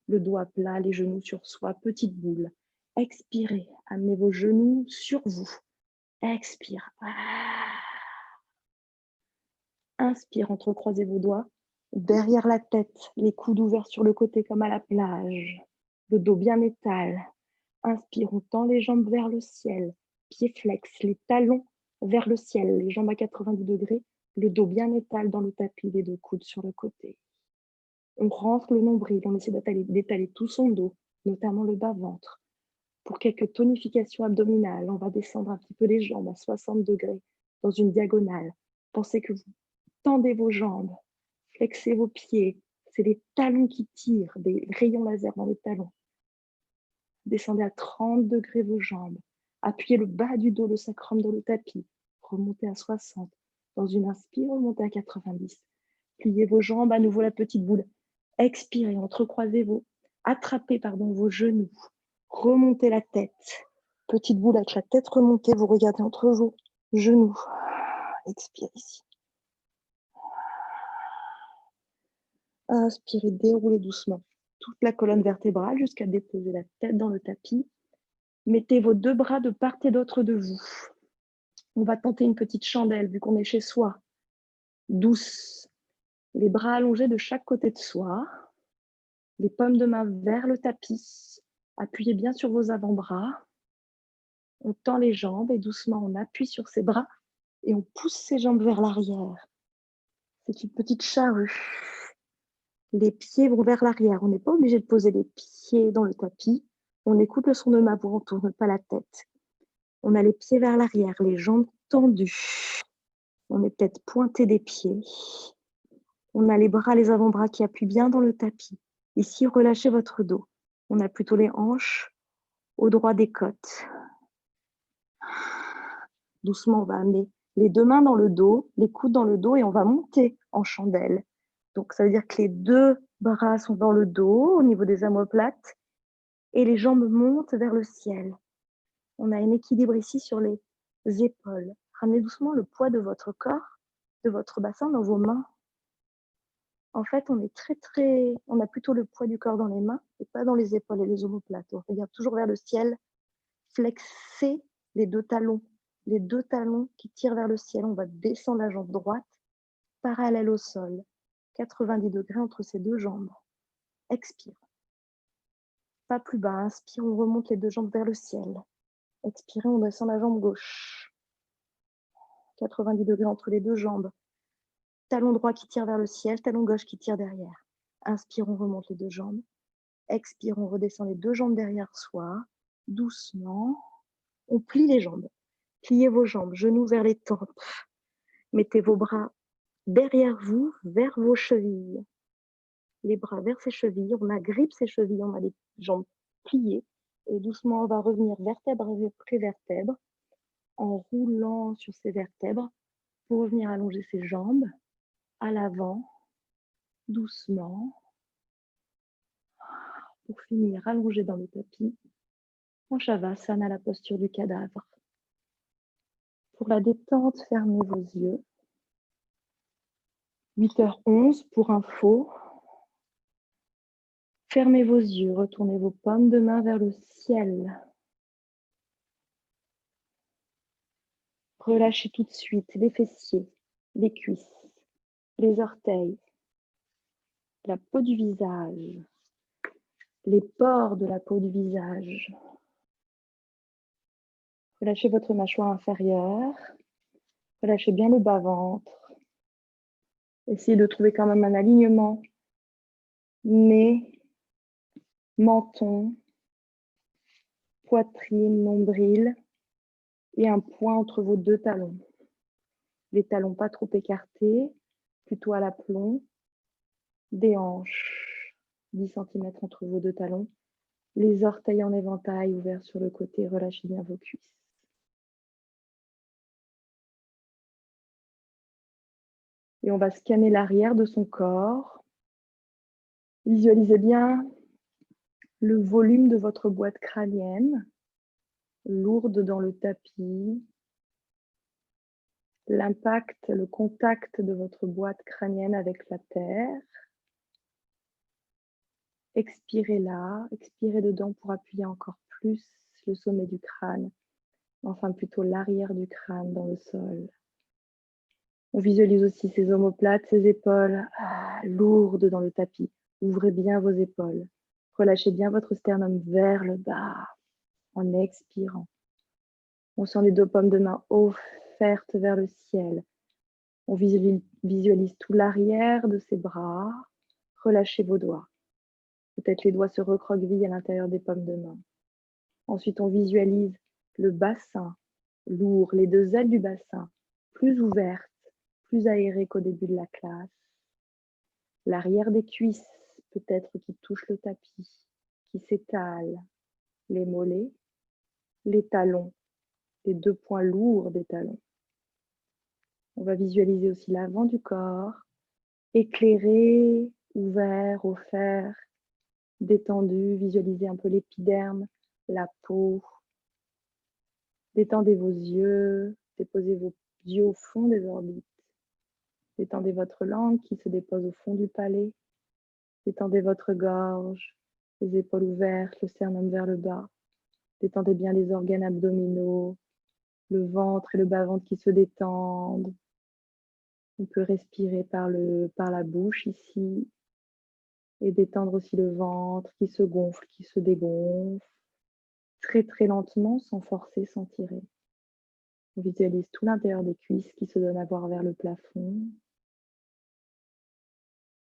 le dos à plat, les genoux sur soi, petite boule. Expirez, amenez vos genoux sur vous. Expire. Inspire, entrecroisez vos doigts. Derrière la tête, les coudes ouverts sur le côté comme à la plage. Le dos bien étal. Inspire, on tend les jambes vers le ciel. Pieds flex, les talons vers le ciel, les jambes à 90 degrés. Le dos bien étal dans le tapis, les deux coudes sur le côté. On rentre le nombril, on essaie d'étaler tout son dos, notamment le bas-ventre. Pour quelques tonifications abdominales, on va descendre un petit peu les jambes à 60 degrés dans une diagonale. Pensez que vous tendez vos jambes, flexez vos pieds. C'est les talons qui tirent, des rayons laser dans les talons. Descendez à 30 degrés vos jambes. Appuyez le bas du dos, le sacrum dans le tapis. Remontez à 60. Dans une inspire, remontez à 90. Pliez vos jambes, à nouveau la petite boule. Expirez, entrecroisez attrapez vos genoux. Remontez la tête. Petite boule avec la tête remontée, vous regardez entre vos genoux. Expirez ici. Inspirez, déroulez doucement toute la colonne vertébrale jusqu'à déposer la tête dans le tapis. Mettez vos deux bras de part et d'autre de vous. On va tenter une petite chandelle vu qu'on est chez soi. Douce. Les bras allongés de chaque côté de soi. Les paumes de main vers le tapis. Appuyez bien sur vos avant-bras. On tend les jambes et doucement on appuie sur ses bras et on pousse ses jambes vers l'arrière. C'est une petite charrue. Les pieds vont vers l'arrière. On n'est pas obligé de poser les pieds dans le tapis. On écoute le son de ma voix, on ne tourne pas la tête. On a les pieds vers l'arrière, les jambes tendues. On est peut-être pointé des pieds. On a les bras, les avant-bras qui appuient bien dans le tapis. Ici, relâchez votre dos. On a plutôt les hanches au droit des côtes. Doucement, on va amener les deux mains dans le dos, les coudes dans le dos et on va monter en chandelle. Donc, ça veut dire que les 2 bras sont dans le dos, au niveau des omoplates, et les jambes montent vers le ciel. On a un équilibre ici sur les épaules. Ramenez doucement le poids de votre corps, de votre bassin dans vos mains. En fait, on a plutôt le poids du corps dans les mains et pas dans les épaules et les omoplates. On regarde toujours vers le ciel, flexer les 2 talons. Les 2 talons qui tirent vers le ciel. On va descendre la jambe droite, parallèle au sol. 90 degrés entre ces 2 jambes. Expire. Pas plus bas. Inspire, on remonte les 2 jambes vers le ciel. Expirez, on descend la jambe gauche. 90 degrés entre les 2 jambes. Talon droit qui tire vers le ciel, talon gauche qui tire derrière. Inspire, on remonte les 2 jambes. Expire, on redescend les 2 jambes derrière soi. Doucement. On plie les jambes. Pliez vos jambes, genoux vers les tempes. Mettez vos bras derrière vous, vers vos chevilles. Les bras vers ses chevilles. On agrippe ses chevilles, on a les jambes pliées. Et doucement, on va revenir vertèbre après vertèbre, en roulant sur ses vertèbres pour revenir allonger ses jambes à l'avant, doucement, pour finir allongé dans le tapis, en Shavasana, la posture du cadavre. Pour la détente, fermez vos yeux. 8h11 pour info. Fermez vos yeux, retournez vos paumes de main vers le ciel. Relâchez tout de suite les fessiers, les cuisses, les orteils, la peau du visage, les pores de la peau du visage. Relâchez votre mâchoire inférieure. Relâchez bien le bas-ventre. Essayez de trouver quand même un alignement. Nez, menton, poitrine, nombril et un point entre vos 2 talons. Les talons pas trop écartés, plutôt à l'aplomb. Des hanches, 10 cm entre vos 2 talons. Les orteils en éventail ouverts sur le côté. Relâchez bien vos cuisses. Et on va scanner l'arrière de son corps. Visualisez bien le volume de votre boîte crânienne, lourde dans le tapis. L'impact, le contact de votre boîte crânienne avec la terre. Expirez là, expirez dedans pour appuyer encore plus le sommet du crâne, enfin plutôt l'arrière du crâne dans le sol. On visualise aussi ses omoplates, ses épaules lourdes dans le tapis. Ouvrez bien vos épaules. Relâchez bien votre sternum vers le bas en expirant. On sent les 2 paumes de main offertes vers le ciel. On visualise tout l'arrière de ses bras. Relâchez vos doigts. Peut-être les doigts se recroquevillent à l'intérieur des paumes de main. Ensuite, on visualise le bassin lourd, les 2 ailes du bassin, plus ouvertes, plus aérées qu'au début de la classe. L'arrière des cuisses, peut-être qui touche le tapis, qui s'étale. Les mollets, les talons, les 2 points lourds des talons. On va visualiser aussi l'avant du corps, éclairé, ouvert, offert, détendu. Visualisez un peu l'épiderme, la peau. Détendez vos yeux, déposez vos yeux au fond des orbites. Détendez votre langue qui se dépose au fond du palais. Détendez votre gorge, les épaules ouvertes, le sternum vers le bas. Détendez bien les organes abdominaux, le ventre et le bas-ventre qui se détendent. On peut respirer par la bouche ici et détendre aussi le ventre qui se gonfle, qui se dégonfle. Très très lentement, sans forcer, sans tirer. On visualise tout l'intérieur des cuisses qui se donne à voir vers le plafond.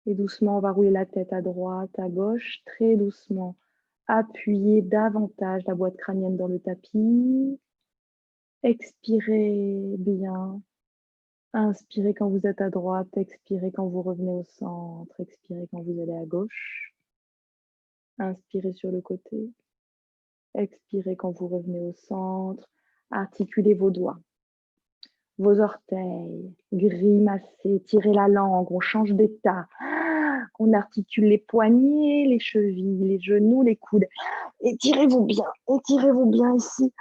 Et doucement, on va rouler la tête à droite, à gauche, très doucement. Appuyez davantage la boîte crânienne dans le tapis. Expirez bien. Inspirez quand vous êtes à droite, expirez quand vous revenez au centre, expirez quand vous allez à gauche. Inspirez sur le côté. Expirez quand vous revenez au centre. Articulez vos doigts. vos orteils, grimacez, tirez la langue, on change d'état. On articule les poignets, les chevilles, les genoux, les coudes. Étirez-vous bien ici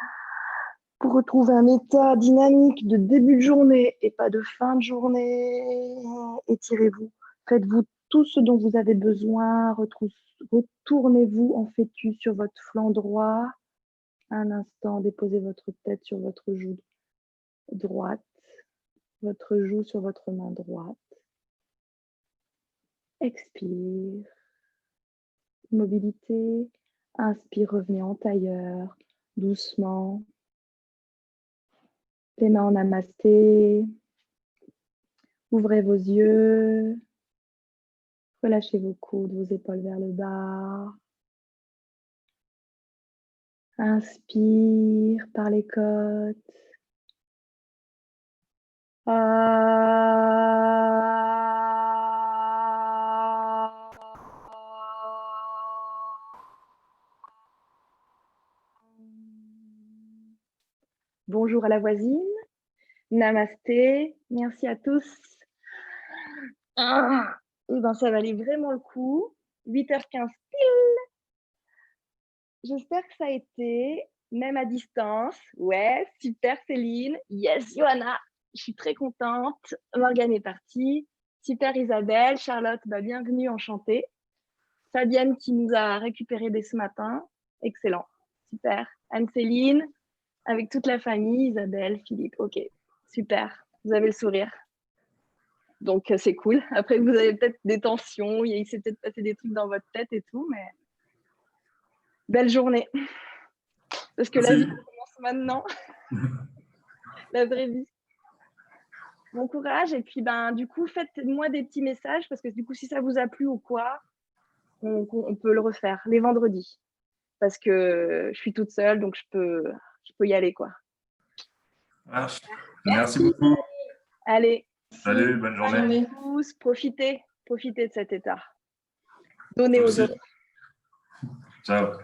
pour retrouver un état dynamique de début de journée et pas de fin de journée. Étirez-vous, faites-vous tout ce dont vous avez besoin, retournez-vous en fœtus sur votre flanc droit. Un instant, déposez votre tête sur votre joue droite, votre joue sur votre main droite. Expire. Mobilité. Inspire, revenez en tailleur, doucement. Les mains en namasté. Ouvrez vos yeux. Relâchez vos coudes, vos épaules vers le bas. Inspire par les côtes. Bonjour à la voisine. Namasté. Merci à tous. Et ben, ça valait vraiment le coup. 8h15 pile. J'espère que ça a été, même à distance. Ouais, super Céline. Yes, Johanna. Je suis très contente. Morgane est partie. Super Isabelle. Charlotte, bah, bienvenue, enchantée. Fabienne qui nous a récupéré dès ce matin. Excellent. Super. Anne-Céline, avec toute la famille. Isabelle, Philippe. Ok, super. Vous avez le sourire. Donc, c'est cool. Après, vous avez peut-être des tensions. Il s'est peut-être passé des trucs dans votre tête et tout, mais belle journée. Parce que la vie commence maintenant. La vraie vie. Bon courage. Et puis, ben, du coup, faites-moi des petits messages parce que du coup, si ça vous a plu ou quoi, on peut le refaire les vendredis. Parce que je suis toute seule, donc je peux y aller, quoi. Merci beaucoup. Allez. Salut, bonne journée. Tous, profitez de cet état. Donnez aux autres. Ciao.